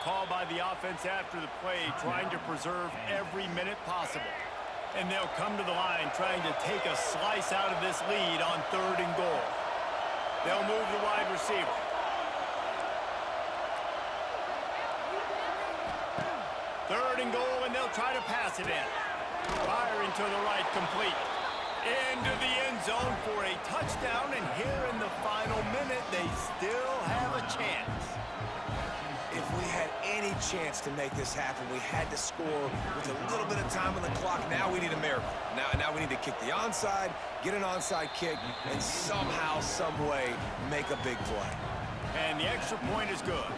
call by the offense after the play, trying to preserve every minute possible. And they'll come to the line trying to take a slice out of this lead on 3rd and goal. They'll move the wide receiver. Third and goal, and they'll try to pass it in. Firing to the right, complete. Into the end zone for a touchdown, and here in the final minute, they still have a chance. If we had any chance to make this happen, we had to score with a little bit of time on the clock. Now we need a miracle. Now we need to kick the onside, get an onside kick, and somehow, some way, make a big play. And the extra point is good.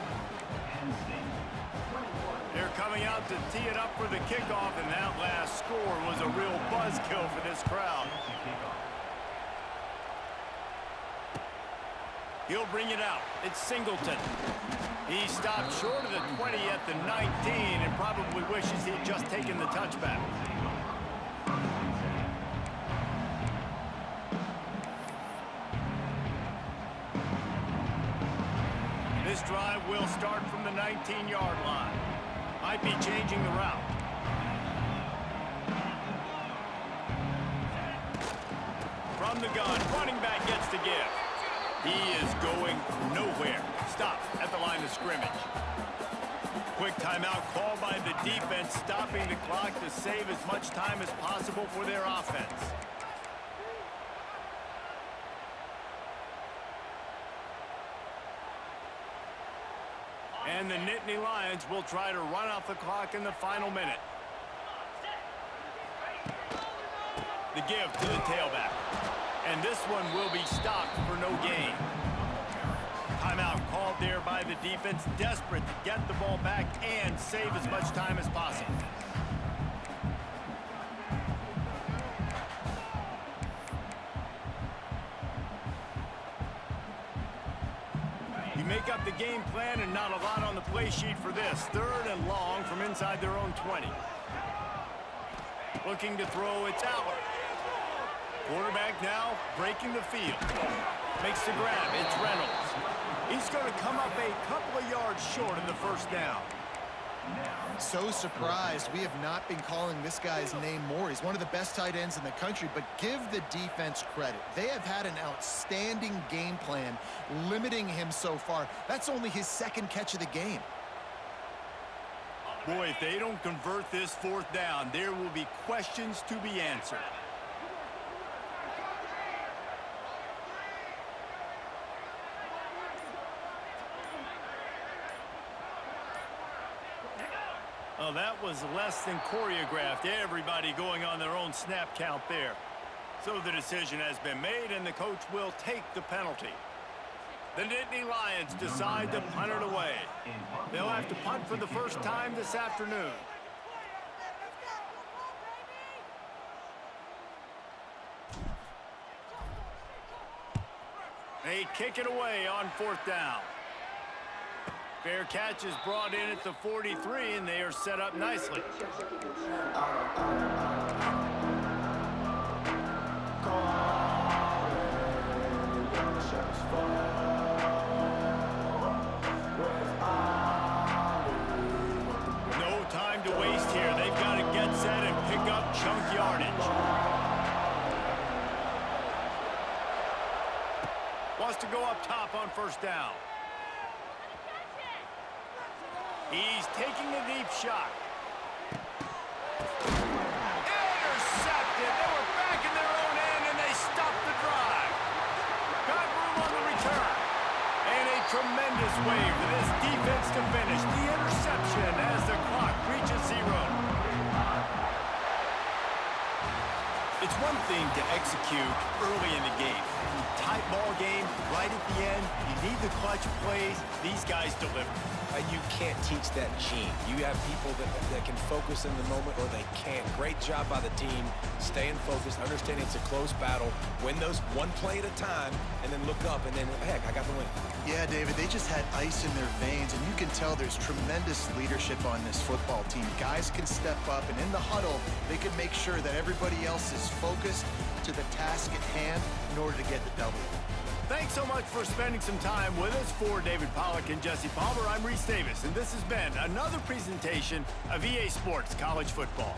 They're coming out to tee it up for the kickoff, and that last score was a real buzzkill for this crowd. He'll bring it out. It's Singleton. He stopped short of the 20 at the 19 and probably wishes he'd just taken the touchback. This drive will start from the 19-yard line. Might be changing the route. From the gun, running back gets the give. He is going nowhere. Stop at the line of scrimmage. Quick timeout called by the defense, stopping the clock to save as much time as possible for their offense. And the Nittany Lions will try to run off the clock in the final minute. The give to the tailback. And this one will be stopped for no gain. Timeout called there by the defense, desperate to get the ball back and save as much time as possible. You make up the game plan and not a lot on the play sheet for this. 3rd and long from inside their own 20. Looking to throw, it's Aller. Quarterback now breaking the field. Makes the grab, it's Reynolds. He's going to come up a couple of yards short of the first down. So surprised we have not been calling this guy's name more. He's one of the best tight ends in the country, but give the defense credit. They have had an outstanding game plan limiting him so far. That's only his 2nd catch of the game. Boy, if they don't convert this 4th down, there will be questions to be answered. Well, that was less than choreographed. Everybody going on their own snap count there. So the decision has been made, and the coach will take the penalty. The Nittany Lions decide to punt it away. They'll have to punt for the first time this afternoon. They kick it away on 4th down. Fair catch is brought in at the 43, and they are set up nicely. No time to waste here. They've got to get set and pick up chunk yardage. Wants to go up top on 1st down. He's taking a deep shot. Intercepted. They were back in their own end, and they stopped the drive. Got room on the return. And a tremendous way for this defense to finish the interception as the clock reaches 0. It's one thing to execute early in the game. Tight ball game, right at the end. You need the clutch plays. These guys deliver. You can't teach that gene. You have people that can focus in the moment, or they can't. Great job by the team, staying focused, understanding it's a close battle, win those one play at a time, and then look up, and then, heck, I got the win. Yeah, David, they just had ice in their veins, and you can tell there's tremendous leadership on this football team. Guys can step up, and in the huddle, they can make sure that everybody else is focused to the task at hand in order to get the W. Thanks so much for spending some time with us. For David Pollack and Jesse Palmer, I'm Reese Davis, and this has been another presentation of EA Sports College Football.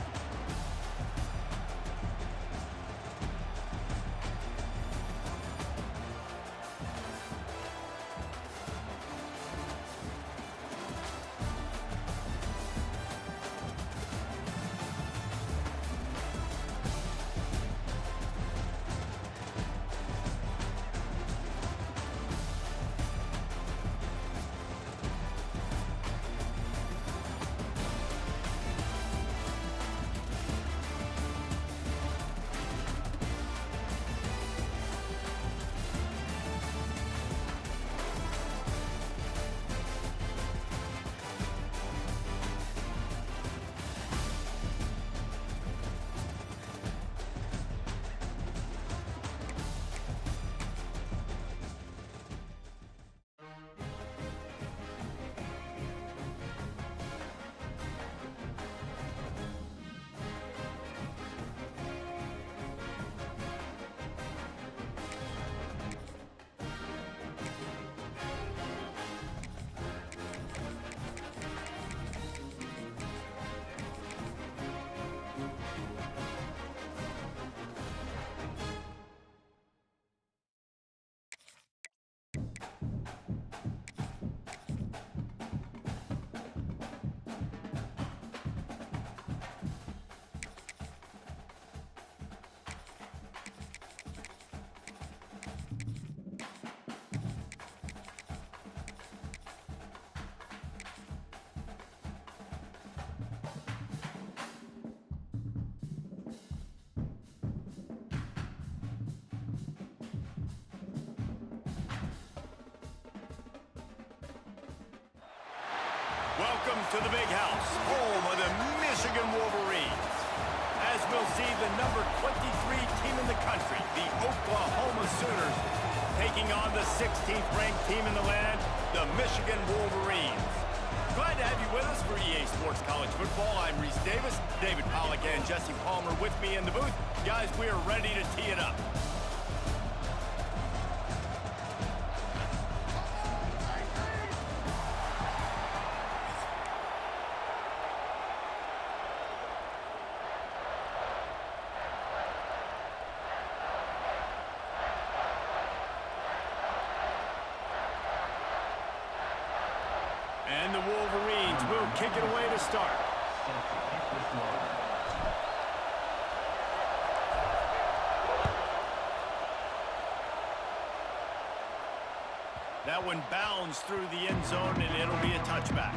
Welcome to the Big House, home of the Michigan Wolverines. As we'll see, the number 23 team in the country, the Oklahoma Sooners, taking on the 16th ranked team in the land, the Michigan Wolverines. Glad to have you with us for EA Sports College Football. I'm Reese Davis, David Pollack and Jesse Palmer with me in the booth. Guys, we are ready to tee it up. And the Wolverines will kick it away to start. That one bounds through the end zone, and it'll be a touchback.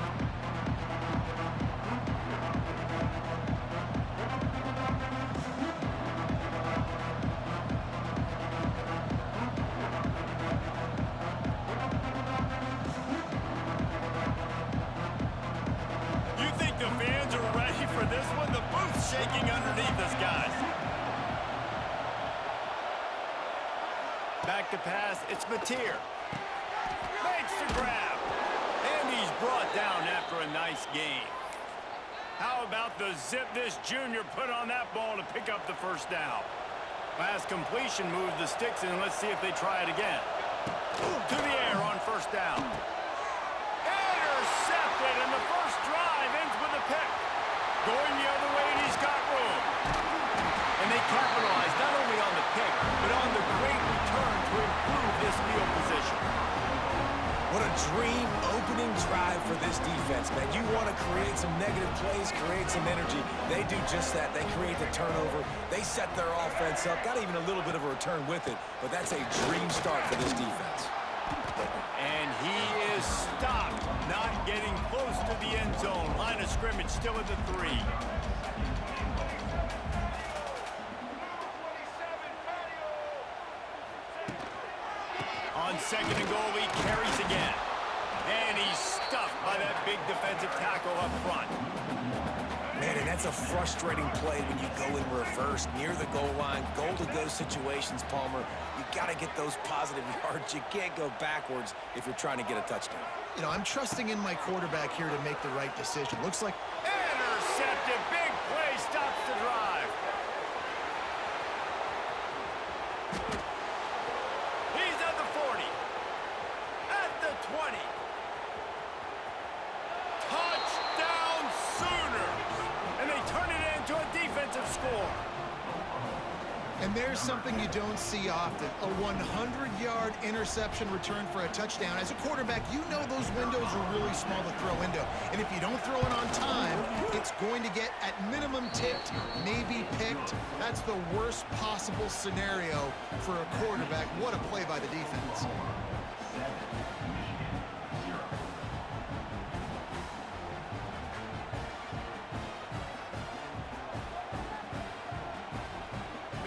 This one, the booth's shaking underneath us, guys. Back to pass, it's Mateer. Makes the grab. And he's brought down after a nice gain. How about the zip this junior put on that ball to pick up the first down? Pass completion moved the sticks, and let's see if they try it again. To the air on first down. Intercepted, and the first drive ends with a pick. Going the other way, and he's got room. And they capitalize not only on the pick, but on the great return to improve this field position. What a dream opening drive for this defense, man. You want to create some negative plays, create some energy. They do just that. They create the turnover. They set their offense up. Got even a little bit of a return with it, but that's a dream start for this defense. And he is stopped, not getting close to the end zone. Line of scrimmage still at the 3. On second and goal, he carries again. And he's stuffed by that big defensive tackle up front. Man, and that's a frustrating play when you go in reverse near the goal line. Goal-to-go situations, Palmer. You got to get those positive yards. You can't go backwards if you're trying to get a touchdown. You know, I'm trusting in my quarterback here to make the right decision. Looks like... Intercepted. Big play. Stops the drive. He's at the 40. score. And there's something you don't see often, a 100-yard interception return for a touchdown. As a quarterback, you know those windows are really small to throw into. And if you don't throw it on time, it's going to get at minimum tipped, maybe picked. That's the worst possible scenario for a quarterback. What a play by the defense.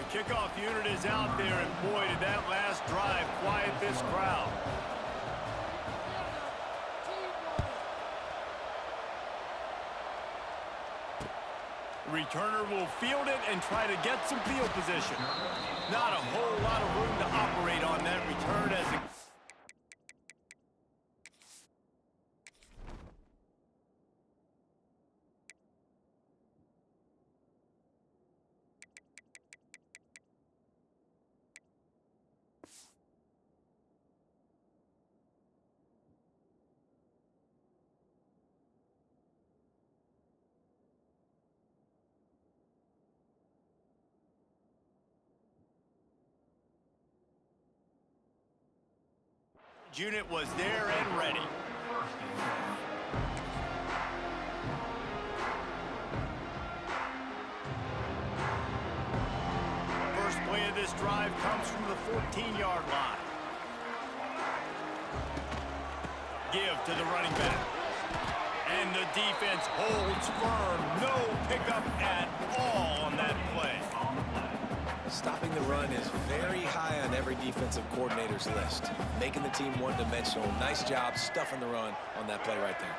Kickoff unit is out there, and boy, did that last drive quiet this crowd. The returner will field it and try to get some field position. Not a whole lot of room to operate on that return as it... Unit was there and ready. First play of this drive comes from the 14-yard line. Give to the running back. And the defense holds firm. No pickup at all on that play. Stopping the run is very high on every defensive coordinator's list. Making the team one-dimensional. Nice job stuffing the run on that play right there.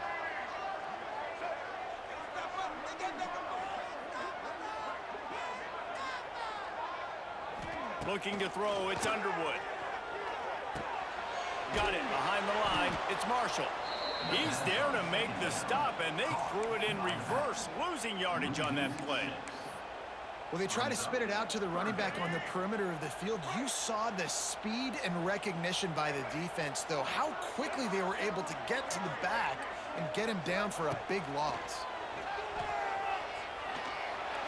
Looking to throw, it's Underwood. Got it behind the line, it's Marshall. He's there to make the stop, and they threw it in reverse, losing yardage on that play. Well, they try to spit it out to the running back on the perimeter of the field. You saw the speed and recognition by the defense, though, how quickly they were able to get to the back and get him down for a big loss.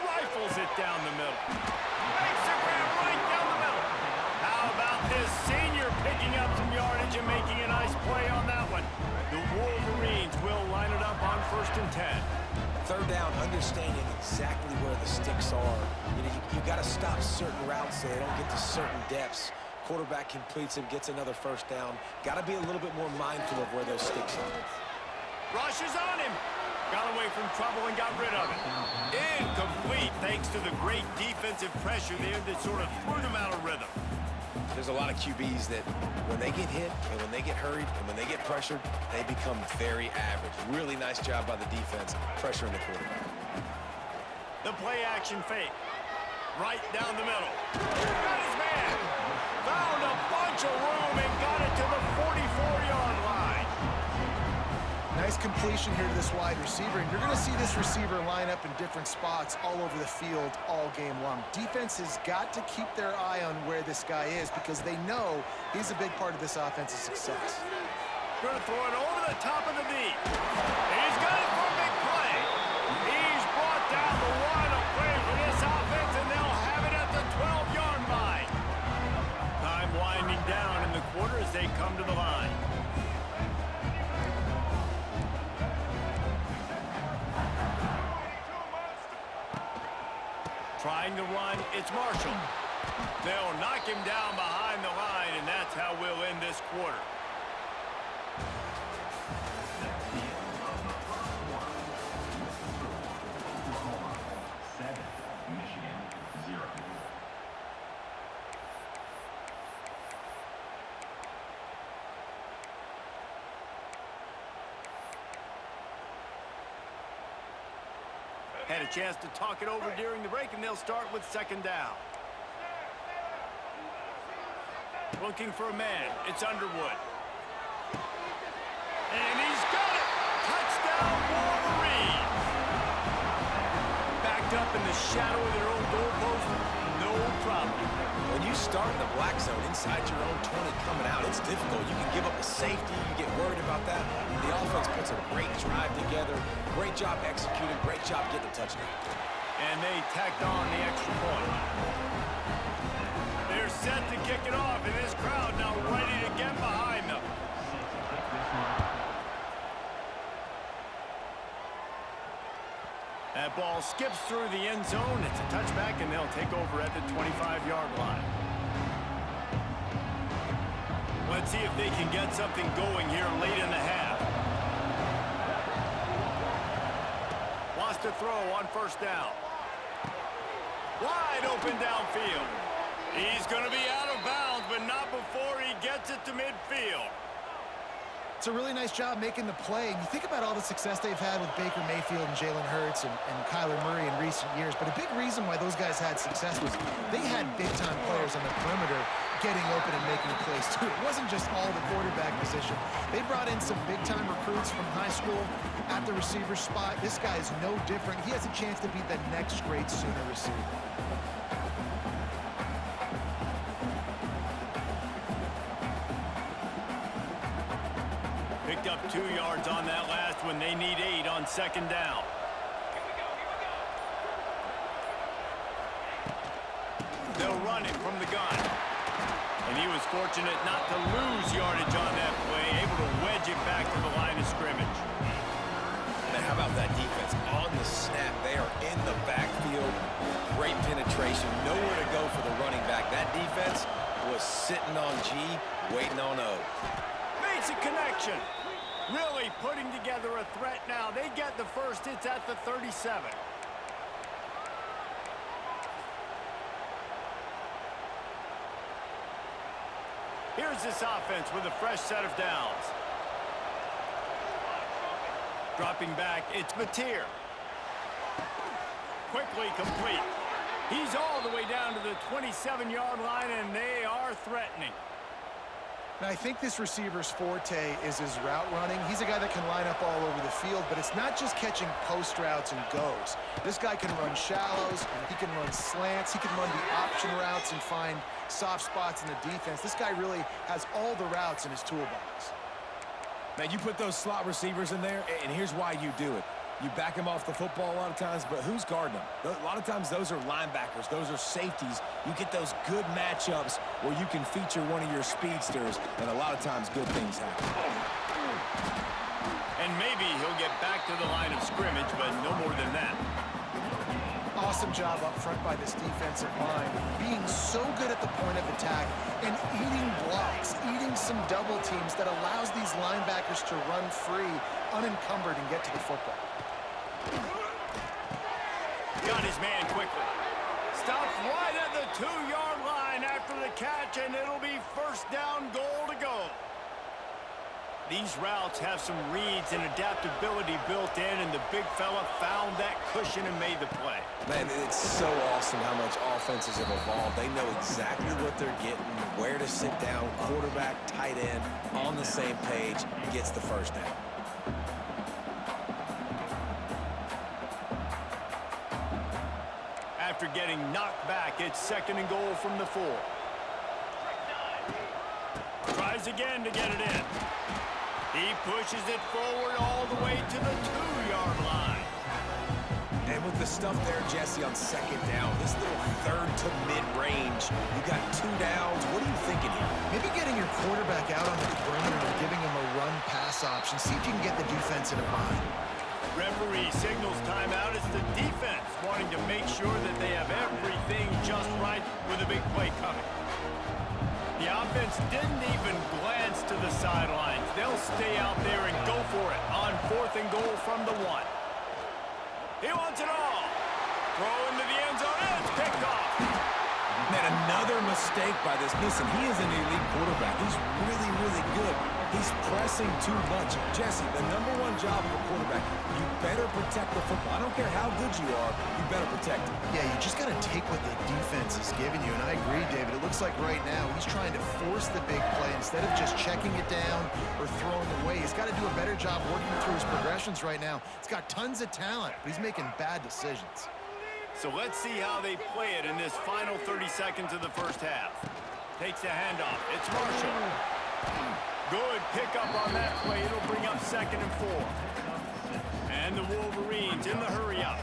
Rifles it down the middle. Makes a grab right down the middle. How about this senior picking up some yardage and making a nice play on that one? The Wolverines will line it up on 1st and 10. Third down, understanding exactly where the sticks are. You got to stop certain routes so they don't get to certain depths. Quarterback completes it, gets another first down. Got to be a little bit more mindful of where those sticks are. Rush is on him. Got away from trouble and got rid of it. Incomplete thanks to the great defensive pressure there that sort of threw them out of rhythm. There's a lot of QBs that when they get hit and when they get hurried and when they get pressured, they become very average. Really nice job by the defense pressuring the quarterback. The play action fake. Right down the middle. Got his man. Found a bunch of room and got it to the 44-yard line. Nice completion here to this wide receiver, and you're going to see this receiver line up in different spots all over the field all game long. Defense has got to keep their eye on where this guy is because they know he's a big part of this offense's success. Going to throw it over the top of the deep. He's got it for a big play. He's brought down the one of play for this offense, and they'll have it at the 12-yard line. Time winding down in the quarter as they come to the line. Trying to run, it's Marshall. They'll knock him down behind the line, and that's how we'll end this quarter. Had a chance to talk it over during the break, and they'll start with 2nd down. Looking for a man. It's Underwood. And he's got it! Touchdown, Wolverines! Backed up in the shadow of their own goalpost, no problem. When you start in the black zone inside your own 20 coming out, it's difficult. You can give up a safety. You get worried about that. The offense puts a great drive together. Great job executing. Great job getting the touchdown. And they tacked on the extra point. They're set to kick it off, and this crowd now ready to get behind them. That ball skips through the end zone. It's a touchback, and they'll take over at the 25-yard line. Let's see if they can get something going here late in the half. Wants to throw on first down. Wide open downfield. He's going to be out of bounds, but not before he gets it to midfield. It's a really nice job making the play. And you think about all the success they've had with Baker Mayfield and Jalen Hurts and Kyler Murray in recent years. But a big reason why those guys had success was they had big-time players on the perimeter getting open and making plays, too. It wasn't just all the quarterback position. They brought in some big-time recruits from high school at the receiver spot. This guy is no different. He has a chance to be the next great Sooner receiver. Picked up 2 yards on that last one. They need 8 on second down. They'll run it from the gun. And he was fortunate not to lose yardage on that play, able to wedge it back to the line of scrimmage. Man, how about that defense? On the snap, they are in the backfield. Great penetration. Nowhere to go for the running back. That defense was sitting on G, waiting on O. Makes a connection. Really putting together a threat now. They get the first. It's at the 37. Here's this offense with a fresh set of downs. Dropping back, it's Mateer. Quickly complete. He's all the way down to the 27-yard line, and they are threatening. Now, I think this receiver's forte is his route running. He's a guy that can line up all over the field, but it's not just catching post routes and goes. This guy can run shallows, he can run slants, he can run the option routes and find soft spots in the defense. This guy really has all the routes in his toolbox. Man, you put those slot receivers in there, and here's why you do it. You back them off the football a lot of times, but who's guarding them? A lot of times those are linebackers. Those are safeties. You get those good matchups where you can feature one of your speedsters, and a lot of times good things happen. And maybe he'll get back to the line of scrimmage, but no more than that. Awesome job up front by this defensive line, being so good at the point of attack and eating blocks, eating some double teams that allows these linebackers to run free, unencumbered, and get to the football. Got his man quickly. Stopped right at the 2-yard line after the catch, and it'll be first down, goal to go. These routes have some reads and adaptability built in, and the big fella found that cushion and made the play. Man, it's so awesome how much offenses have evolved. They know exactly what they're getting, where to sit down, quarterback, tight end, on the same page, gets the first down. After getting knocked back, it's second and goal from the 4. Tries again to get it in. He pushes it forward all the way to the 2-yard line. And with the stuff there, Jesse, on second down, this little third to mid-range, you got 2 downs. What are you thinking here? Maybe getting your quarterback out on the perimeter and giving him a run-pass option. See if you can get the defense in a bind. Referee signals timeout. It's the defense wanting to make sure that they have everything just right with a big play coming. The offense didn't even glance to the sidelines. They'll stay out there and go for it on 4th and goal from the 1. He wants it all. Throw into the end zone, and it's picked off. Man, another mistake by this. Listen, he is an elite quarterback. He's really, really good. He's pressing too much. Jesse, the #1 job of a quarterback, you better protect the football. I don't care how good you are, you better protect it. Yeah, you just got to take what the defense is giving you, and I agree, David. It looks like right now he's trying to force the big play instead of just checking it down or throwing away. He's got to do a better job working through his progressions right now. He's got tons of talent, but he's making bad decisions. So let's see how they play it in this final 30 seconds of the first half. Takes the handoff. It's Marshall. Good pickup on that play. It'll bring up second and 4. And the Wolverines in the hurry-up.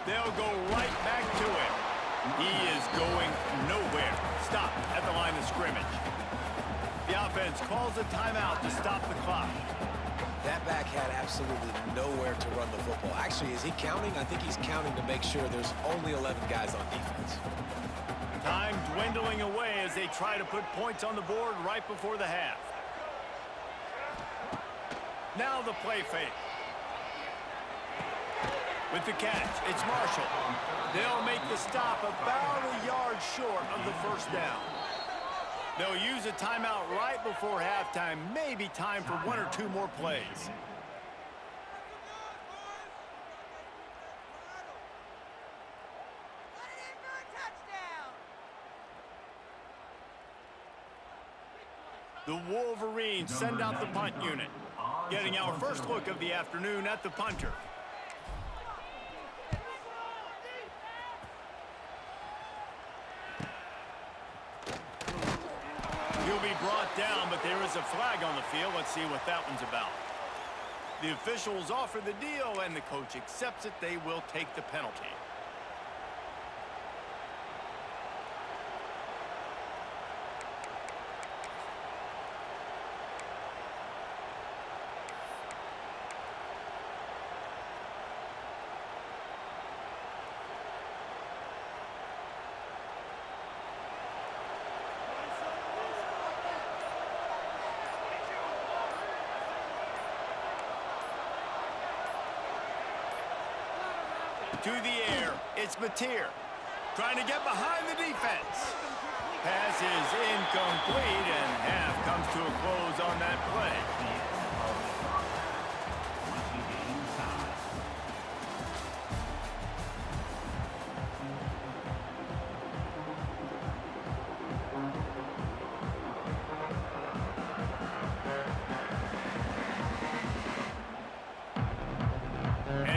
They'll go right back to him. He is going nowhere. Stop at the line of scrimmage. The offense calls a timeout to stop the clock. That back had absolutely nowhere to run the football. Actually, is he counting? I think he's counting to make sure there's only 11 guys on defense. Time dwindling away as they try to put points on the board right before the half. Now the play fake. With the catch, it's Marshall. They'll make the stop about a yard short of the first down. They'll use a timeout right before halftime. Maybe time for one or two more plays. The Wolverines send out the punt unit. Getting our first look of the afternoon at the punter. He'll be brought down, but there is a flag on the field. Let's see what that one's about. The officials offer the deal, and the coach accepts it. They will take the penalty. To the air, it's Mateer. Trying to get behind the defense. Pass is incomplete, and half comes to a close on that play.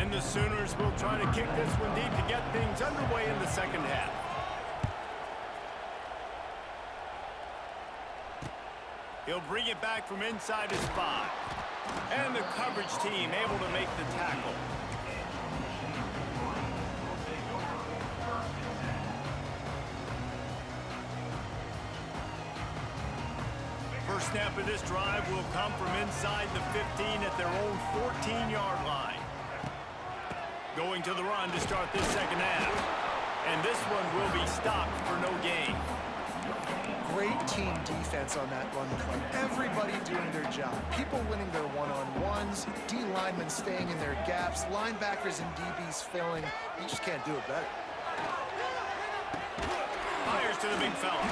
The Sooners will try to kick this one deep to get things underway in the second half. He'll bring it back from inside his 5. And the coverage team able to make the tackle. First snap of this drive will come from inside the 15 at their own 14-yard line. Going to the run to start this second half. And this one will be stopped for no gain. Great team defense on that run play. Everybody doing their job. People winning their one-on-ones, D linemen staying in their gaps, linebackers and DBs filling. You just can't do it better. Fires to the big fella.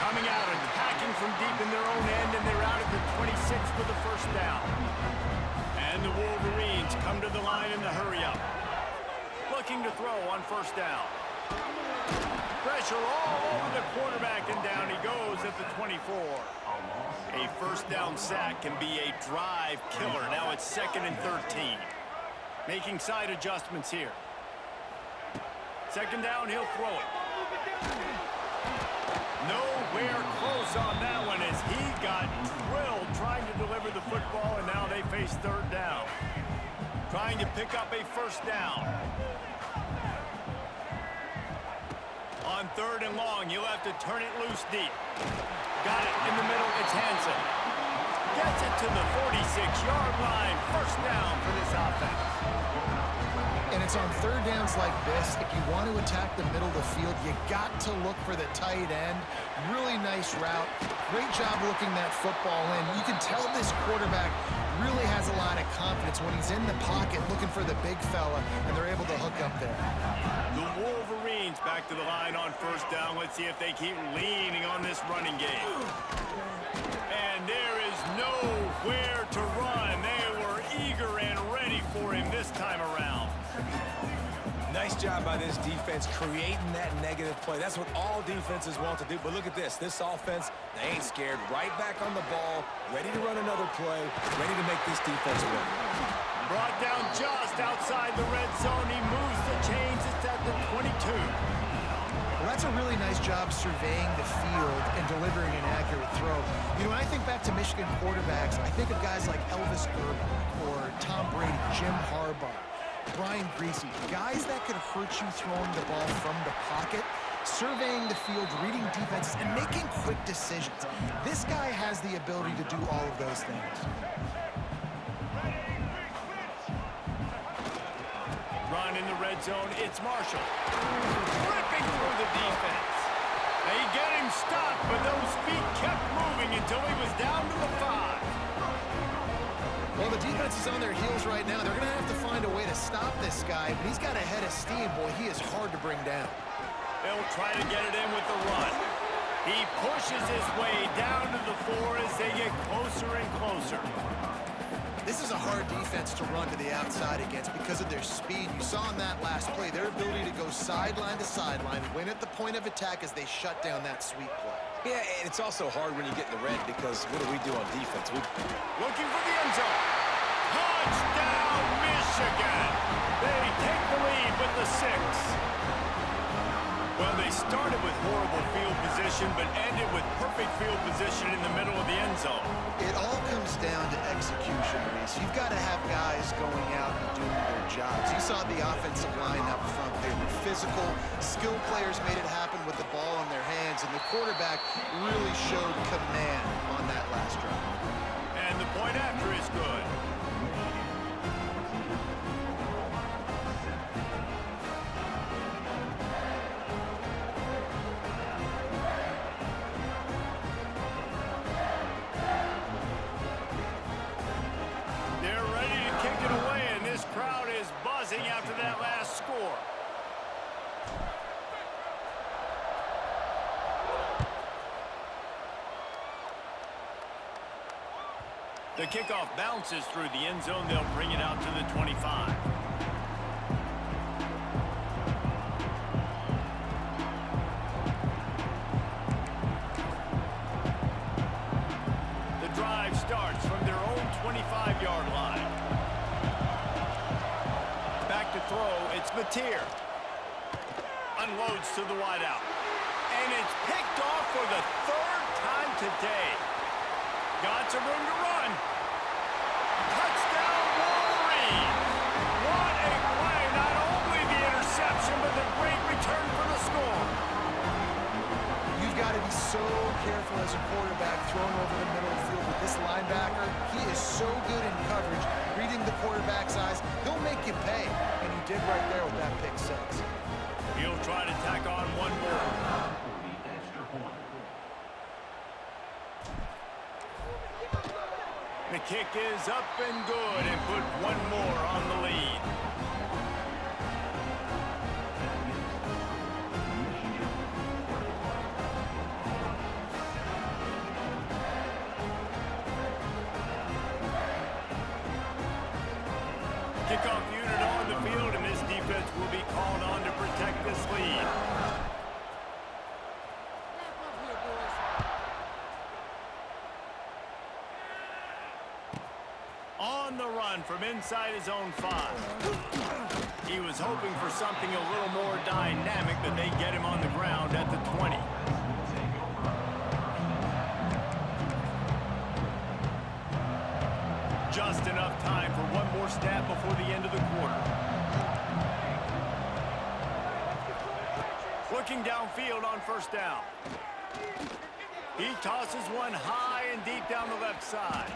Coming out and attacking from deep in their own end, and they're out at the 26 with the first down. And the Wolverines come to the line in the hurry-up. Looking to throw on first down. Pressure all over the quarterback, and down he goes at the 24. A first down sack can be a drive killer. Now it's 2nd and 13. Making side adjustments here. Second down, he'll throw it. Nowhere close on that one as he got drilled trying to deliver the football, and now they face third down. Trying to pick up a first down. On 3rd and long, you'll have to turn it loose deep. Got it in the middle, it's Hansen. Gets it to the 46-yard line. First down for this offense. And it's on third downs like this. If you want to attack the middle of the field, you got to look for the tight end. Really nice route. Great job looking that football in. You can tell this quarterback really has a lot of confidence when he's in the pocket looking for the big fella, and they're able to hook up there. The Wolverines back to the line on first down. Let's see if they keep leaning on this running game. And there is nowhere to run. They were eager and ready for him this time around. Nice job by this defense creating that negative play. That's what all defenses want to do. But look at this. This offense, they ain't scared. Right back on the ball, ready to run another play, ready to make this defense win. Brought down just outside the red zone. He moves the chains. It's at the 22. Well, that's a really nice job surveying the field and delivering an accurate throw. You know, when I think back to Michigan quarterbacks, I think of guys like Elvis Grbac or Tom Brady, Jim Harbaugh. Brian Griese, guys that could hurt you throwing the ball from the pocket, surveying the field, reading defenses, and making quick decisions. This guy has the ability to do all of those things. Run in the red zone, it's Marshall. Ripping through the defense. They get him stopped, but those feet kept moving until he was down to the 5. Well, the defense is on their heels right now. They're going to have to find a way to stop this guy, but he's got a head of steam. Boy, he is hard to bring down. They'll try to get it in with the run. He pushes his way down to the 4 as they get closer and closer. This is a hard defense to run to the outside against because of their speed. You saw in that last play, their ability to go sideline to sideline, win at the point of attack as they shut down that sweep play. Yeah, and it's also hard when you get in the red because what do we do on defense? Looking for the end zone. Touchdown, Michigan! They take the lead with the 6. Well, they started with horrible field position, but ended with perfect field position in the middle of the end zone. It all comes down to execution, Reese. You've got to have guys going out and doing their jobs. You saw the offensive line up front. They were physical. Skilled players made it happen with the ball in their hands, and the quarterback really showed command on that last drive. And the point after is good. Crowd is buzzing after that last score. The kickoff bounces through the end zone. They'll bring it out to the 25. The drive starts from their own 25-yard line. To throw, it's Mateer. Unloads to the wideout. And it's picked off for the 3rd time today. Got some room to run. Touchdown, Wolverines! What a play! Not only the interception, but the great return for the score. You've got to be so careful as a quarterback throwing over the middle of the field with this linebacker. He is so good in coverage, reading the quarterback's eyes. He'll make you pay. And he did right there with that pick 6. He'll try to tack on one more. The kick is up and good and put one more on the lead. Kickoff unit on the field, and this defense will be called on to protect this lead. On the run from inside his own 5. He was hoping for something a little more dynamic, but they get him on the ground at the 20. Just enough time for one more snap before the end of the quarter. Looking downfield on 1st down. He tosses one high and deep down the left side.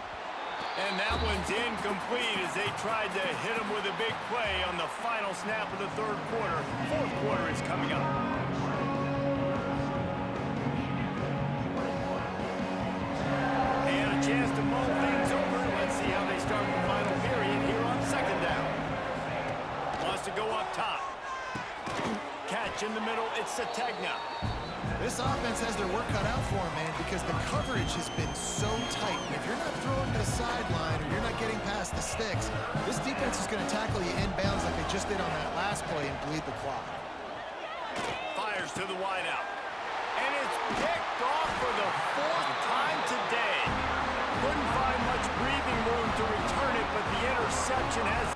And that one's incomplete as they tried to hit him with a big play on the final snap of the 3rd quarter. 4th quarter is coming up. They had a chance to mull things over. Let's see how they start the final period here on 2nd down. Wants to go up top. Catch in the middle, it's Sategna. This offense has their work cut out for them, man, because the coverage has been so tight. And if you're not throwing to the sideline or you're not getting past the sticks, this defense is going to tackle you inbounds like they just did on that last play and bleed the clock. Fires to the wideout. And it's picked off for the 4th time today. Couldn't find much breathing room to return it, but the interception has...